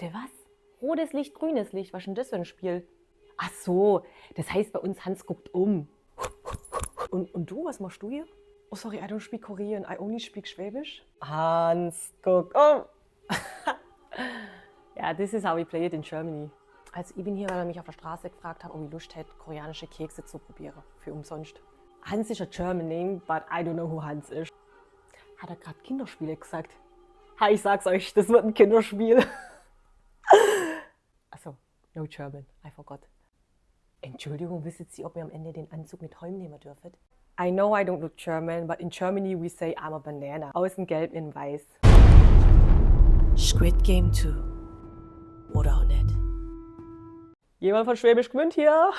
Bitte was? Rotes Licht, grünes Licht, was ist denn das für ein Spiel? Ach so, das heißt bei uns Hans guckt um. Und du, was machst du hier? Oh, sorry, I don't speak Korean. I only speak Schwäbisch. Hans guckt um. Ja, this is how we play it in Germany. Also ich bin hier, weil er mich auf der Straße gefragt hat, ob ich Lust hätte, koreanische Kekse zu probieren. Für umsonst. Hans ist a German name, but I don't know who Hans ist. Hat er gerade Kinderspiele gesagt? Ha, ich sag's euch, das wird ein Kinderspiel. Achso, no German, I forgot. Entschuldigung, wissen Sie, ob ihr am Ende den Anzug mit Helm nehmen dürft? I know I don't look German, but in Germany we say I'm a banana. Außen gelb, innen weiß. Squid Game 2. Oder auch nicht. Jemand von Schwäbisch Gmünd hier?